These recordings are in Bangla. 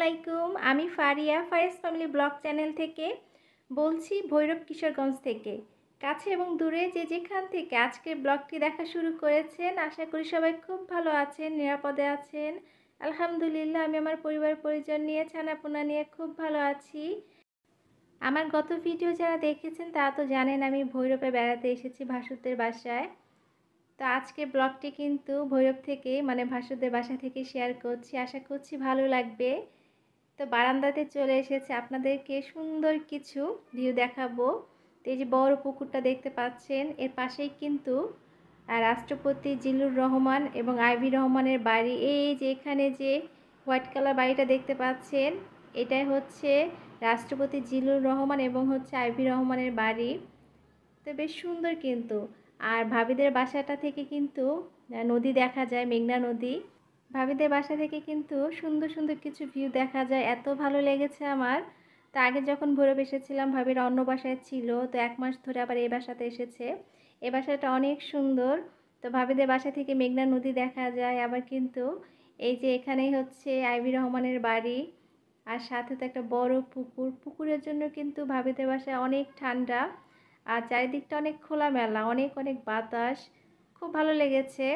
আলাইকুম। আমি Faria Faris family blog channel থেকে বলছি, ভৈরব কিশোরগঞ্জ থেকে। কাছে এবং দূরে যে যেখান থেকে আজকের ব্লগটি দেখা শুরু করেছেন, আশা করি সবাই খুব ভালো আছেন, নিরাপদে আছেন। আলহামদুলিল্লাহ, আমি আমার পরিবার পরিজন নিয়ে, ছানাপোনা নিয়ে খুব ভালো আছি। আমার গত ভিডিও যারা দেখেছেন তারা তো জানেন আমি ভৈরবে বেড়াতে এসেছি ভাসুরদের বাসায়। তো আজকে ব্লগটি কিন্তু ভৈরব থেকে মানে ভাসুরদের বাসা থেকে শেয়ার করছি, আশা করছি ভালো লাগবে। তো বারান্দাতে চলে এসেছে, আপনাদেরকে সুন্দর কিছু ভিউ দেখাবো। তো এই যে বড় পুকুরটা দেখতে পাচ্ছেন, এর পাশেই কিন্তু রাষ্ট্রপতি জিল্লুর রহমান এবং আইভি রহমানের বাড়ি। এই যে এখানে যে হোয়াইট কালার বাড়িটা দেখতে পাচ্ছেন, এটাই হচ্ছে রাষ্ট্রপতি জিল্লুর রহমান এবং হচ্ছে আইভি রহমানের বাড়ি। তো বেশ সুন্দর কিন্তু। আর ভাবিদের বাসাটা থেকে কিন্তু নদী দেখা যায়, মেঘনা নদী। ভাবিদের বাসা থেকে কিন্তু সুন্দর সুন্দর কিছু ভিউ দেখা যায়, এত ভালো লেগেছে আমার। তো আগে যখন ভৈরব এসেছিলাম ভাবিরা অন্য বাসায় ছিল, তো 1 মাস ধরে আবার এই বাসাতে এসেছে। এই বাসাটা অনেক সুন্দর। তো ভাবিদের বাসা থেকে মেঘনা নদী দেখা যায়, আবার কিন্তু এই যে এখানেই হচ্ছে আইভি রহমানের বাড়ি। আর সাথে তো একটা বড় পুকুর, পুকুরের জন্য কিন্তু ভাবিদের বাসায় অনেক ঠান্ডা। আর চারিদিকটা অনেক খোলামেলা, অনেক অনেক বাতাস, খুব ভালো লেগেছে।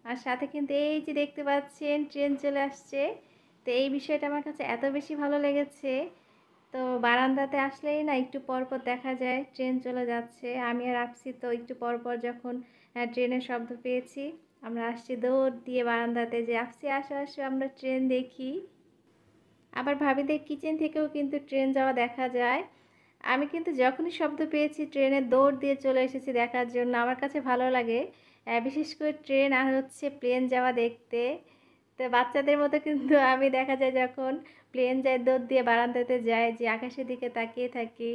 আর সাথে কিন্তু এই যে দেখতে পাচ্ছেন ট্রেন চলে আসছে। তো এই বিষয়টা আমার কাছে এত বেশি ভালো লেগেছে। তো বারান্দাতে আসলেই না একটু পর পর দেখা যায় ট্রেন চলে যাচ্ছে। আমি আর আপসি তো একটু পর পর যখন ট্রেনের শব্দ পেয়েছি, আমরা আসছি দৌড় দিয়ে বারান্দাতে, যে আপসি আসো আসো আমরা ট্রেন দেখি। আবার ভাবিদের কিচেন থেকেও কিন্তু ট্রেন যাওয়া দেখা যায়। আমি কিন্তু যখনই শব্দ পেয়েছি ট্রেনে দৌড় দিয়ে চলে এসেছি দেখার জন্য। আমার কাছে ভালো লাগে বিশেষ করে ট্রেন আর হচ্ছে প্লেন যাওয়া দেখতে। তো বাচ্চাদের মতো কিন্তু আমি দেখা যায় যখন প্লেন যায় দৌড় দিয়ে বারান্দাতে যাই, যে আকাশের দিকে তাকিয়ে থাকি,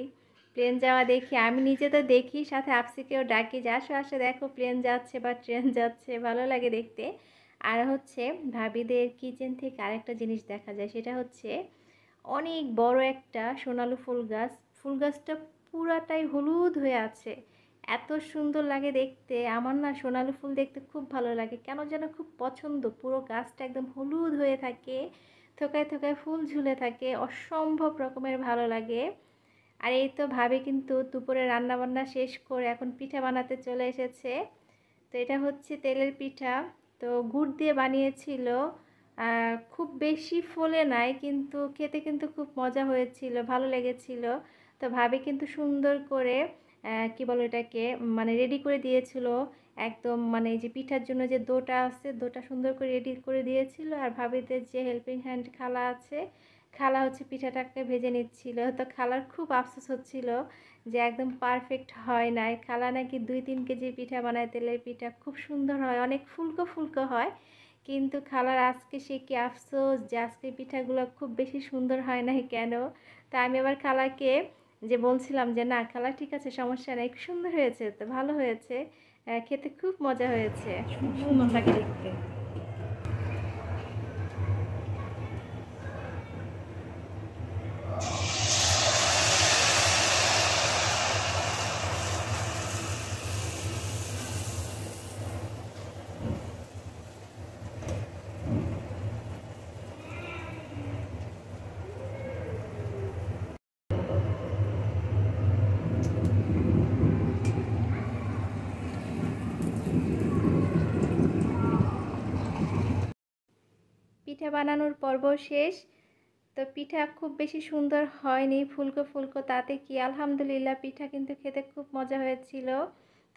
প্লেন যাওয়া দেখি। আমি নিজে তো দেখি, সাথে আপসিকেও ডাকি যে আসো আসো দেখো প্লেন যাচ্ছে বা ট্রেন যাচ্ছে, ভালো লাগে দেখতে। আর হচ্ছে ভাবিদের কিচেন থেকে আরেকটা জিনিস দেখা যায়, সেটা হচ্ছে অনেক বড় একটা সোনালু ফুল গাছ। ফুল গাছটা পুরাটাই হলুদ হয়ে আছে, এত সুন্দর লাগে দেখতে। আমার না সোনালু ফুল দেখতে খুব ভালো লাগে, কেন যেন খুব পছন্দ। পুরো গাছটা একদম হলুদ হয়ে থাকে, থোকায় থোকায় ফুল ঝুলে থাকে, অসম্ভব রকমের ভালো লাগে। আর এই তো ভাবে কিন্তু দুপুরে রান্না বান্না শেষ করে এখন পিঠা বানাতে চলে এসেছে। তো এটা হচ্ছে তেলের পিঠা, তো গুড় দিয়ে বানিয়েছিল। খুব বেশি ফোলে নাই, কিন্তু খেতে কিন্তু খুব মজা হয়েছিল, ভালো লেগেছিল। তো ভাবি কিন্তু সুন্দর করে কি বলো এটাকে, মানে রেডি করে দিয়েছিল একদম। মানে এই যে পিঠার জন্য যে ডোটা আছে, ডোটা সুন্দর করে রেডি করে দিয়েছিল। আর ভাবিদের যে হেল্পিং হ্যান্ড খালা আছে, খালা হচ্ছে পিঠাটাকে ভেজে নিচ্ছিল। তো খালার খুব আফসোস হচ্ছিল যে একদম পারফেক্ট হয় নাই। খালা নাকি 2-3 কেজি পিঠা বানায়, তেলের পিঠা খুব সুন্দর হয়, অনেক ফুলকো ফুলকো হয়। কিন্তু খালার আজকে সে কি আফসোস যে আজকে পিঠাগুলো খুব বেশি সুন্দর হয় নাই কেন। তা আমি আবার খালাকে যে বলছিলাম যে না খালা ঠিক আছে, সমস্যা নেই, সুন্দর হয়েছে, তো ভালো হয়েছে, খেতে খুব মজা হয়েছে, সুন্দর লাগে দেখতে। পিঠা বানানোর পর্ব শেষ। তো পিঠা খুব বেশি সুন্দর হয়নি, ফুলকো ফুলকো, তাতে কি আলহামদুলিল্লাহ পিঠা কিন্তু খেতে খুব মজা হয়েছিল।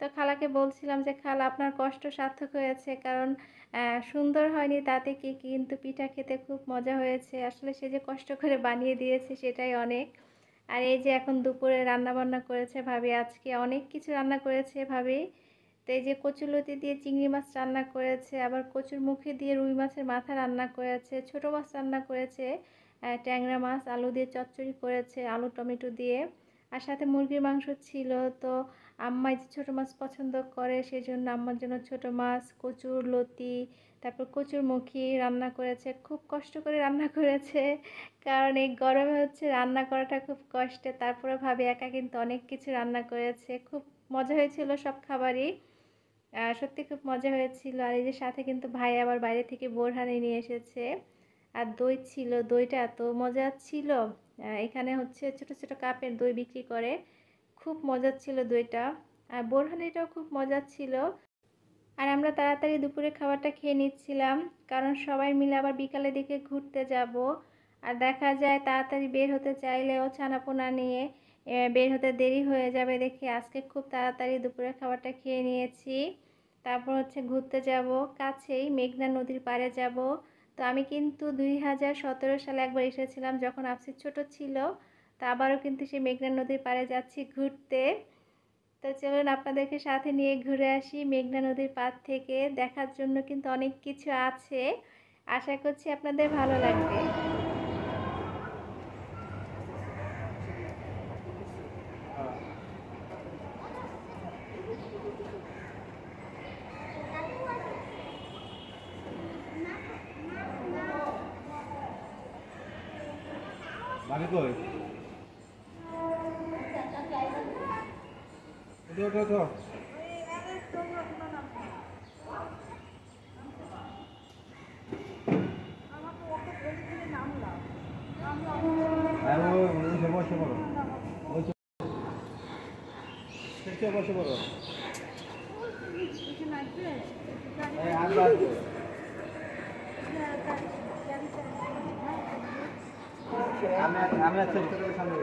তো খালাকে বলছিলাম যে খালা আপনার কষ্ট সার্থক হয়েছে, কারণ সুন্দর হয়নি তাতে কি, কিন্তু পিঠা খেতে খুব মজা হয়েছে। আসলে সে যে কষ্ট করে বানিয়ে দিয়েছে সেটাই অনেক। আর এই যে এখন দুপুরে রান্না বান্না করেছে ভাবি, আজকে অনেক কিছু রান্না করেছে ভাবি। তো এই যে কচুলতি দিয়ে চিংড়ি মাছ রান্না করেছে, আবার কচুর মুখে দিয়ে রুই মাছের মাথা রান্না করেছে, ছোট মাছ রান্না করেছে, ট্যাংরা মাছ আলু দিয়ে চচ্চড়ি করেছে আলু টমেটো দিয়ে। আর সাথে মুরগির মাংস ছিল। তো আম্মা যে ছোটো মাছ পছন্দ করে সেজন্য আম্মার জন্য ছোটো মাছ, কচুর লতি, তারপর কচুর মুখি রান্না করেছে। খুব কষ্ট করে রান্না করেছে, কারণ এই গরমে হচ্ছে রান্না করাটা খুব কষ্টে। তারপরে ভাবি একা কিন্তু অনেক কিছু রান্না করেছে, খুব মজা হয়েছিল সব খাবারই। সত্যি খুব মজা হয়েছিল। আর এই যে সাথে কিন্তু ভাই আবার বাইরে থেকে বোরহানি নিয়ে এসেছে। আর দই ছিল, দইটা এত মজা ছিল। এখানে হচ্ছে ছোট ছোট কাপের দই বিক্রি করে, খুব মজার ছিল দইটা। আর বোরহানিটাও খুব মজার ছিল। আর আমরা তাড়াতাড়ি দুপুরে খাবারটা খেয়ে নিচ্ছিলাম, কারণ সবাই মিলে আবার বিকালের দিকে ঘুরতে যাব। আর দেখা যায় তাড়াতাড়ি বের হতে চাইলেও ছানাপোনা নিয়ে বের হতে দেরি হয়ে যাবে দেখে আজকে খুব তাড়াতাড়ি দুপুরের খাবারটা খেয়ে নিয়েছি। তারপর হচ্ছে ঘুরতে যাব, কাছেই মেঘনা নদীর পাড়ে যাব। তো আমি কিন্তু 2017 সালে একবার এসেছিলাম যখন আফসি ছোট ছিল। তো আবারও কিন্তু সেই মেঘনা নদীর পাড়ে যাচ্ছি ঘুরতে। তো চলুন আপনাদেরকে সাথে নিয়ে ঘুরে আসি। মেঘনা নদীর পাড় থেকে দেখার জন্য কিন্তু অনেক কিছু আছে, আশা করছি আপনাদের ভালো লাগবে। বাকি কই ওঠো বসে পড়ো, বসে পড়ো। আমি আচ্ছা সামনে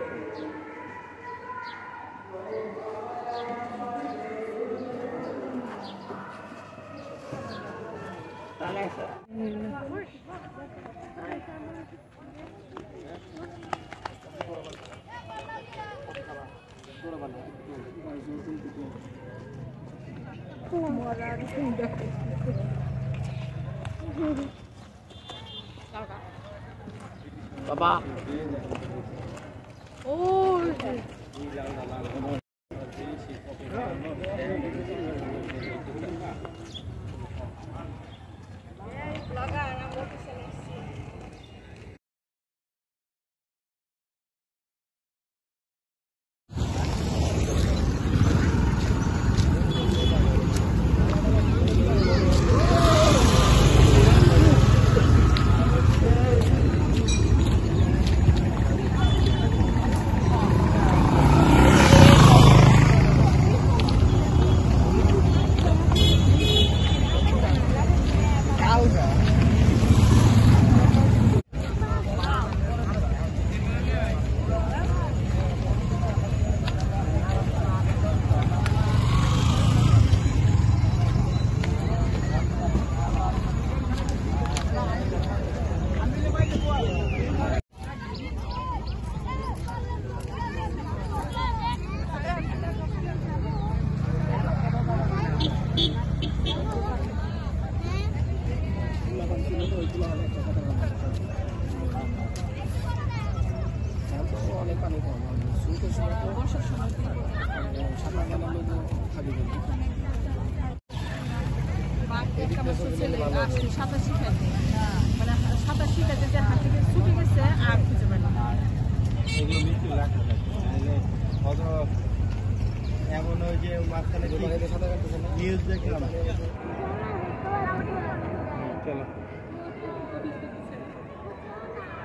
বাবা ও সাঁতার শিখাইছে, মানে সাঁতার শিখাইতে যে হাত থেকে ছুটে গেছে আর খুঁজে পাইল না। এমন ওই যে মাঝখানে নিউজ দেখলাম। চলো,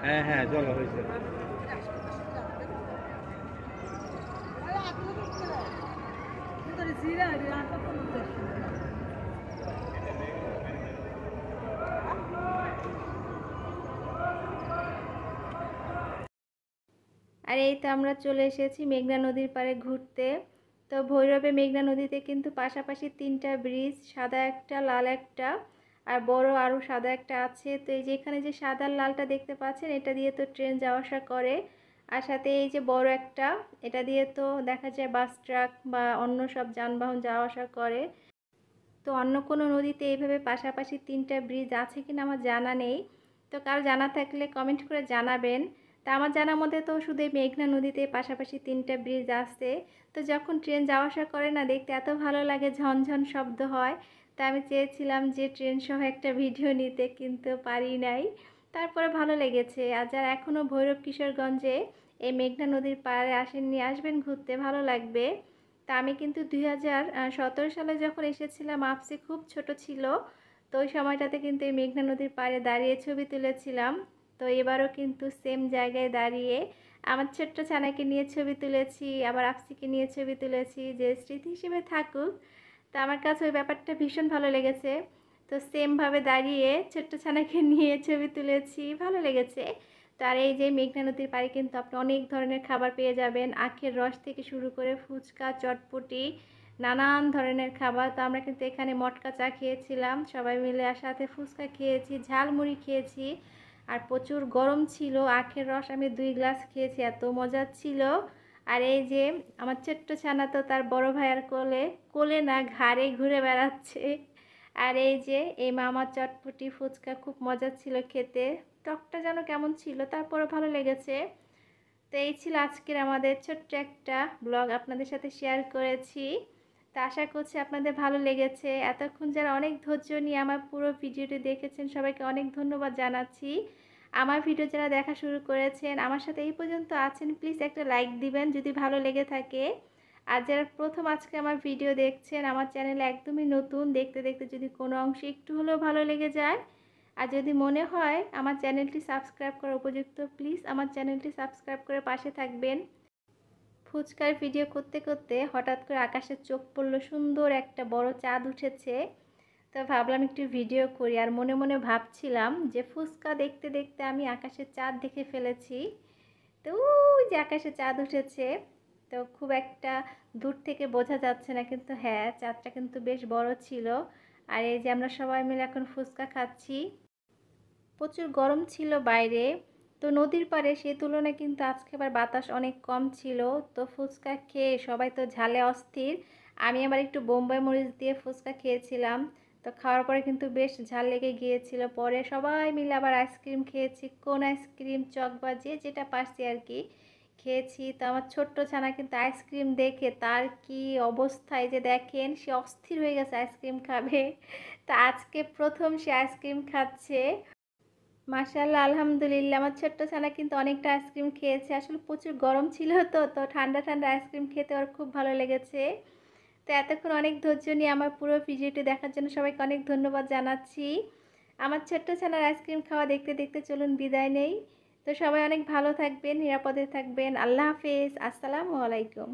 হ্যাঁ হ্যাঁ চলো হয়েছে। আর এই তো আমরা চলে এসেছি মেঘনা নদীর পাড়ে ঘুরতে। তো ভৈরবে মেঘনা নদীতে কিন্তু পাশাপাশি 3টা ব্রিজ, সাদা একটা, লাল একটা, আর বড় আরও সাদা একটা আছে। তো এই যে এখানে যে সাদা লালটা দেখতে পাচ্ছেন, এটা দিয়ে তো ট্রেন যাওয়া আসা করে। আর সাথে এই যে বড় একটা, এটা দিয়ে তো দেখা যায় বাস, ট্রাক বা অন্য সব যানবাহন যাওয়া আসা করে। তো অন্য কোনো নদীতে এইভাবে পাশাপাশি 3টা ব্রিজ আছে কিনা আমার জানা নেই। তো কারো জানা থাকলে কমেন্ট করে জানাবেন। তা আমার জানার মধ্যে তো শুধু এই মেঘনা নদীতে পাশাপাশি 3টা ব্রিজ আছে। তো যখন ট্রেন যাওয়া আসা করে না, দেখতে এত ভালো লাগে, ঝনঝন শব্দ হয়। তা আমি চেয়েছিলাম যে ট্রেন সহ একটা ভিডিও নিতে, কিন্তু পারি নাই। তারপরে ভালো লেগেছে। আর যারা এখনও ভৈরব কিশোরগঞ্জে এই মেঘনা নদীর পাড়ে আসেননি, আসবেন ঘুরতে, ভালো লাগবে। তা আমি কিন্তু 2017 সালে যখন এসেছিলাম, আপসি খুব ছোট ছিল। তো ওই সময়টাতে কিন্তু এই মেঘনা নদীর পাড়ে দাঁড়িয়ে ছবি তুলেছিলাম। তো এবারও কিন্তু সেম জায়গায় দাঁড়িয়ে আমার ছোট্ট ছানাকে নিয়ে ছবি তুলেছি, আবার আফসিকে নিয়ে ছবি তুলেছি, যে স্মৃতি হিসেবে থাকুক। তো আমার কাছে ওই ব্যাপারটা ভীষণ ভালো লেগেছে। তো সেমভাবে দাঁড়িয়ে ছোট্ট ছানাকে নিয়ে ছবি তুলেছি, ভালো লেগেছে। তো আর এই যে মেঘনা নদীর পাড়ে কিন্তু আপনি অনেক ধরনের খাবার পেয়ে যাবেন, আখের রস থেকে শুরু করে ফুচকা, চটপটি, নানান ধরনের খাবার। তো আমরা কিন্তু এখানে মটকা চা খেয়েছিলাম সবাই মিলে, আর সাথে ফুচকা খেয়েছি, ঝালমুড়ি খেয়েছি, আর প্রচুর গরম ছিল। আখের রস আমি 2 গ্লাস খেয়েছি, এত মজা ছিল। আর এই যে আমার ছোট্ট ছানা তো তার বড় ভাইয়ার কোলে, কোলে না ঘাড়ে ঘুরে বেড়াচ্ছে। আর এই যে এই মামার চটপটি ফুচকা খুব মজা ছিল খেতে, টকটা যেন কেমন ছিল, তারপরও ভালো লেগেছে। তো এই ছিল আজকের আমাদের ছোট্ট একটা ব্লগ, আপনাদের সাথে শেয়ার করেছি। তো আশা করছি আপনাদের ভালো লেগেছে। এতক্ষণ যারা অনেক ধৈর্য নিয়ে আমার পুরো ভিডিওটি দেখেছেন সবাইকে অনেক ধন্যবাদ জানাচ্ছি। আমার ভিডিও যারা দেখা শুরু করেছেন, আমার সাথে এই পর্যন্ত আছেন, প্লিজ একটা লাইক দিবেন যদি ভালো লেগে থাকে। আর যারা প্রথম আজকে আমার ভিডিও দেখছেন, আমার চ্যানেলে একদমই নতুন, দেখতে দেখতে যদি কোনো অংশে একটু হলেও ভালো লেগে যায়, আর যদি মনে হয় আমার চ্যানেলটি সাবস্ক্রাইব করা উপযুক্ত, প্লিজ আমার চ্যানেলটি সাবস্ক্রাইব করে পাশে থাকবেন। ফুচকার ভিডিও করতে করতে হঠাৎ করে আকাশে চোখ পড়লো, সুন্দর একটা বড় চাঁদ উঠেছে। তো ভাবলাম একটু ভিডিও করি, আর মনে মনে ভাবছিলাম যে ফুচকা দেখতে দেখতে আমি আকাশে চাঁদ দেখে ফেলেছি। তো ওই যে আকাশে চাঁদ উঠেছে, তো খুব একটা দূর থেকে বোঝা যাচ্ছে না, কিন্তু হ্যাঁ চাঁদটা কিন্তু বেশ বড় ছিল। আর এই যে আমরা সবাই মিলে এখন ফুচকা খাচ্ছি। প্রচুর গরম ছিল বাইরে, তো নদীর পাড়ে সেই তুলনায় কিন্তু আজকে আবার বাতাস অনেক কম ছিল। তো ফুচকা খেয়ে সবাই তো ঝালে অস্থির, আমি আবার একটু বোম্বাই মরিচ দিয়ে ফুচকা খেয়েছিলাম। তো খাওয়ার পরে কিন্তু বেশ ঝাল লেগে গিয়েছিল, পরে সবাই মিলে আবার আইসক্রিম খেয়েছি, কোন আইসক্রিম, চকবা, যে যেটা পারছি আর কি খেয়েছি। তো আমার ছোট্ট ছানা কিন্তু আইসক্রিম দেখে তার কি অবস্থায় যে দেখেন, সে অস্থির হয়ে গেছে আইসক্রিম খাবে। তো আজকে প্রথম সে আইসক্রিম খাচ্ছে। মাশাআল্লাহ, আলহামদুলিল্লাহ, আমার ছোট্ট ছানা কিন্তু অনেকটা আইসক্রিম খেয়েছে। আসলে প্রচুর গরম ছিল, তো ঠান্ডা ঠান্ডা আইসক্রিম খেতে ওর খুব ভালো লেগেছে। তো এতক্ষণ অনেক ধৈর্য নিয়ে আমার পুরো ভিডিওটি দেখার জন্য সবাইকে অনেক ধন্যবাদ জানাচ্ছি। আমার ছোট্ট ছানার আইসক্রিম খাওয়া দেখতে দেখতে চলুন বিদায় নেই। তো সবাই অনেক ভালো থাকবেন, নিরাপদে থাকবেন। আল্লাহ হাফেজ, আসসালামু আলাইকুম।